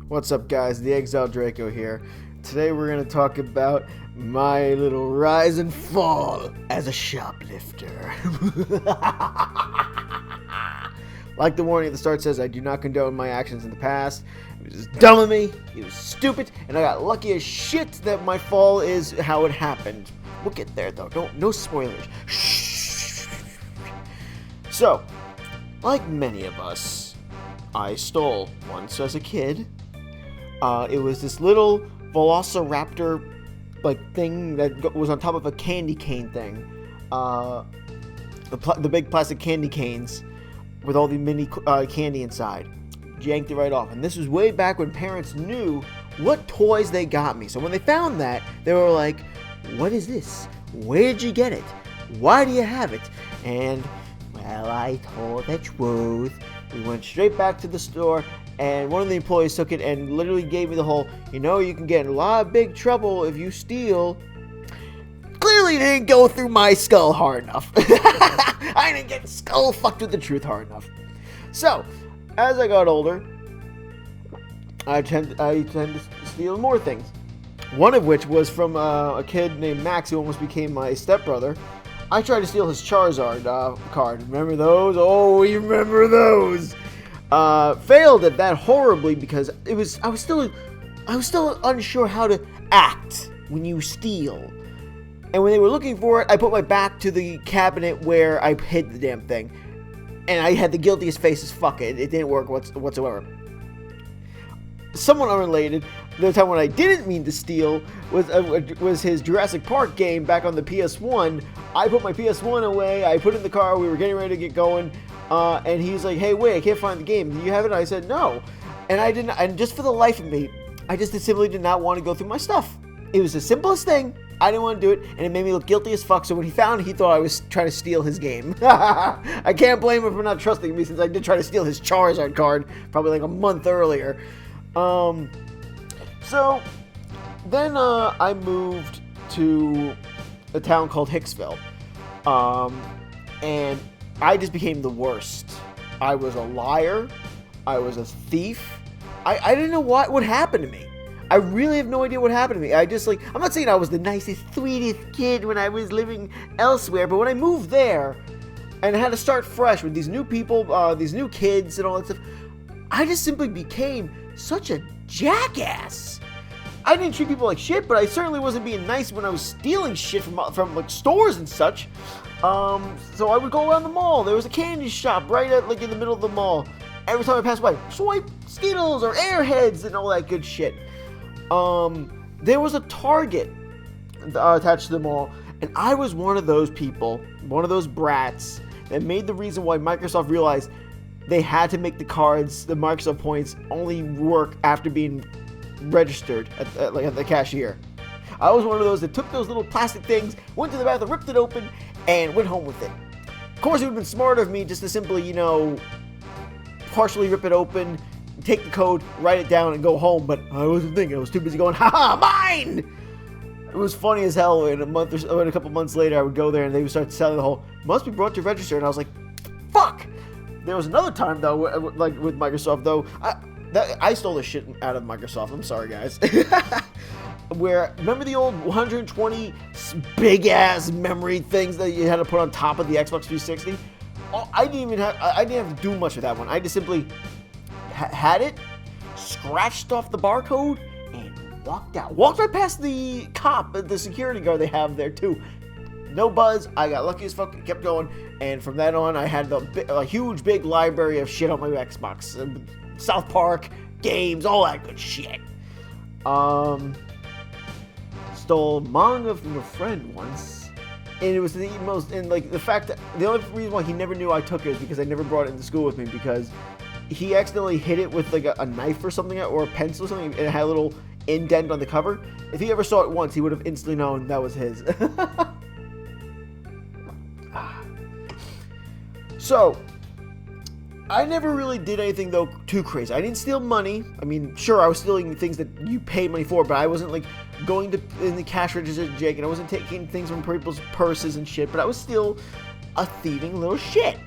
What's up, guys? The Exile Draco here. Today we're going to talk about my little rise and fall as a shoplifter. Like the warning at the start says, I do not condone my actions in the past. It was just dumb of me, it was stupid, and I got lucky as shit that my fall is how it happened. We'll get there though, no spoilers. Shh. So, like many of us, I stole once as a kid. It was this little velociraptor thing that was on top of a candy cane thing. The big plastic candy canes with all the mini candy inside. Yanked it right off. And this was way back when parents knew what toys they got me. So when they found that, they were like, what is this? Where did you get it? Why do you have it? And, well, I told the truth. We went straight back to the store, and one of the employees took it and literally gave me the whole, you can get in a lot of big trouble if you steal. Clearly didn't go through my skull hard enough. I didn't get skull fucked with the truth hard enough. So, as I got older, I tend to steal more things. One of which was from a kid named Max who almost became my stepbrother. I tried to steal his Charizard card. Remember those? Oh, you remember those? Failed at that horribly because I was still unsure how to act when you steal. And when they were looking for it, I put my back to the cabinet where I hid the damn thing. And I had the guiltiest face as fuck. It didn't work whatsoever. Somewhat unrelated, the time when I didn't mean to steal was his Jurassic Park game back on the PS1. I put my PS1 away, I put it in the car, we were getting ready to get going, and he's like, hey, wait, I can't find the game. Do you have it? I said, no. And I didn't, and just for the life of me, I just simply did not want to go through my stuff. It was the simplest thing. I didn't want to do it, and it made me look guilty as fuck, so when he found it, he thought I was trying to steal his game. I can't blame him for not trusting me, since I did try to steal his Charizard card, probably like a month earlier. So, then, I moved to a town called Hicksville, and I just became the worst. I was a liar, I was a thief, I didn't know what happened to me. I really have no idea what happened to me. I'm not saying I was the nicest, sweetest kid when I was living elsewhere, but when I moved there, and I had to start fresh with these new people, these new kids and all that stuff, I just simply became such a jackass. I didn't treat people like shit, but I certainly wasn't being nice when I was stealing shit from like stores and such. So I would go around the mall. There was a candy shop right at in the middle of the mall. Every time I passed by, swipe Skittles or Airheads and all that good shit. There was a Target attached to the mall, and I was one of those people, one of those brats that made the reason why Microsoft realized they had to make the cards, the Microsoft points, only work after being registered at the cashier. I was one of those that took those little plastic things, went to the bathroom, ripped it open, and went home with it. Of course, it would have been smarter of me just to simply, partially rip it open, take the code, write it down, and go home, but I wasn't thinking. I was too busy going, haha, mine! It was funny as hell. In a couple months later, I would go there, and they would start selling the whole, must be brought to register, and I was like, fuck! There was another time, though, with Microsoft, though, I stole the shit out of Microsoft. I'm sorry, guys. Where, remember the old 120 big-ass memory things that you had to put on top of the Xbox 360? Oh, I didn't have to do much with that one. I just simply had it, scratched off the barcode, and walked out. Walked right past the cop, the security guard they have there, too. No buzz. I got lucky as fuck, kept going, and from then on, I had a huge, big library of shit on my Xbox. South Park, games, all that good shit. Stole manga from a friend once, and it was the most, and the fact that, the only reason why he never knew I took it is because I never brought it into school with me, because he accidentally hit it with a knife or something, or a pencil or something, and it had a little indent on the cover. If he ever saw it once, he would have instantly known that was his. So, I never really did anything, though, too crazy. I didn't steal money. I mean, sure, I was stealing things that you paid money for, but I wasn't, going in the cash register, Jake, and I wasn't taking things from people's purses and shit, but I was still a thieving little shit.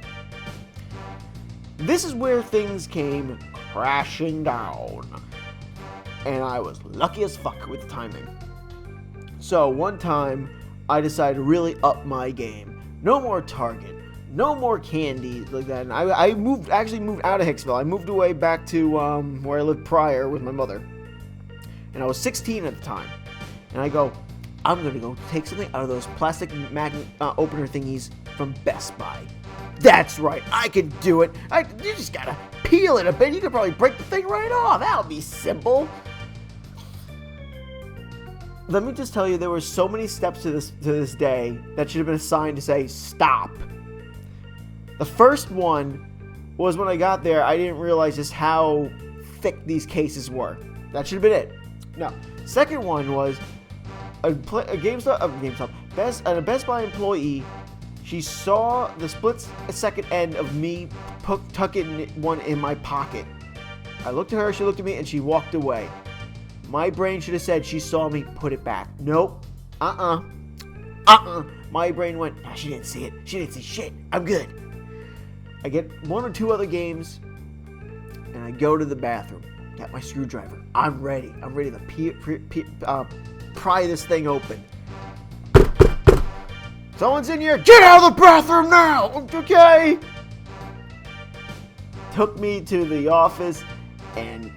This is where things came crashing down. and I was lucky as fuck with the timing. So one time, I decided to really up my game. No more Target. No more candy like that. And I actually moved out of Hicksville. I moved away back to where I lived prior with my mother. And I was 16 at the time. And I go, I'm going to go take something out of those plastic magnet opener thingies from Best Buy. That's right. I can do it. You just got to peel it a bit. You could probably break the thing right off. That would be simple. Let me just tell you, there were so many steps to this day that should have been assigned to say, stop. The first one was when I got there, I didn't realize just how thick these cases were. That should have been it. No. Second one was a Best Buy employee. She saw the split-second end of me tucking one in my pocket. I looked at her, she looked at me, and she walked away. My brain should have said she saw me put it back. Nope. My brain went, nah, she didn't see it. She didn't see shit. I'm good. I get one or two other games, and I go to the bathroom. Got my screwdriver. I'm ready. I'm ready to pry this thing open. Someone's in here. Get out of the bathroom now. Okay. Took me to the office and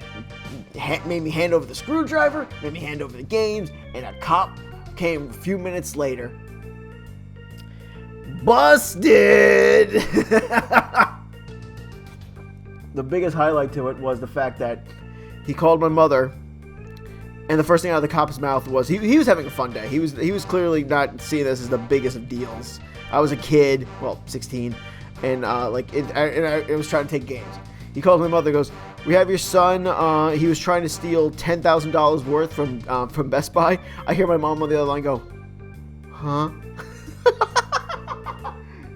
made me hand over the screwdriver, made me hand over the games, and a cop came a few minutes later. Busted! The biggest highlight to it was the fact that he called my mother, and the first thing out of the cop's mouth was he was having a fun day. He was clearly not seeing this as the biggest of deals. I was a kid, well, 16, and I was trying to take games. He calls my mother, goes, "We have your son. He was trying to steal $10,000 worth from Best Buy." I hear my mom on the other line go, "Huh?"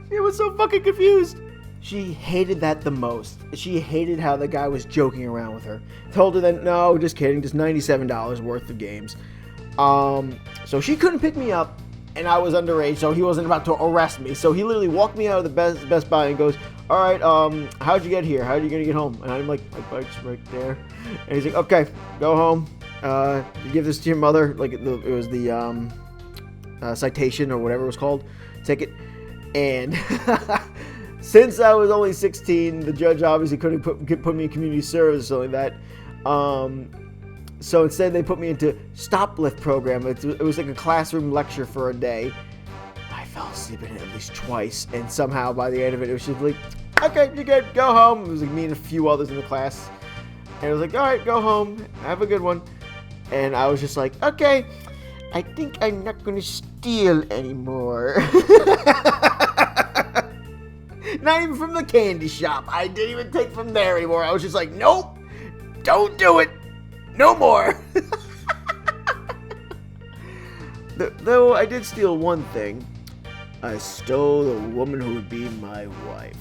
She was so fucking confused. She hated that the most. She hated how the guy was joking around with her. Told her that, no, just kidding, just $97 worth of games. So she couldn't pick me up, and I was underage, so he wasn't about to arrest me. So he literally walked me out of the Best Buy and goes, "All right, how'd you get here? How are you gonna get home?" And I'm like, "My bike's right there." And he's like, "Okay, go home. You give this to your mother." Like it was the citation or whatever it was called, ticket. And since I was only 16, the judge obviously couldn't put me in community service or something like that. So instead, they put me into Shoplifter program. It was like a classroom lecture for a day. I fell asleep in it at least twice, and somehow by the end of it, it was just like, "Okay, you're good. Go home." It was like me and a few others in the class, and it was like, "All right, go home. Have a good one." And I was just like, "Okay, I think I'm not gonna steal anymore." Not even from the candy shop. I didn't even take from there anymore. I was just like, "Nope, don't do it. No more." Though I did steal one thing. I stole the woman who would be my wife.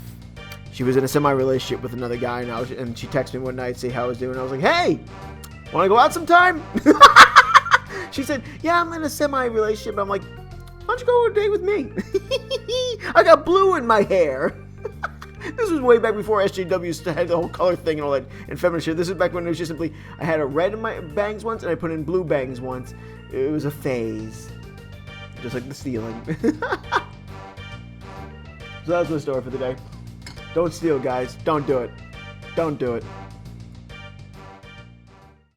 She was in a semi-relationship with another guy, and she texted me one night to see how I was doing. I was like, "Hey, want to go out sometime?" She said, "Yeah, I'm in a semi-relationship." I'm like, "Why don't you go on a date with me?" I got blue in my hair. This was way back before SJW had the whole color thing and all that and feminine shit. This is back when it was just simply, I had a red in my bangs once and I put in blue bangs once. It was a phase. Just like the stealing. So that's my story for the day. Don't steal, guys. Don't do it. Don't do it.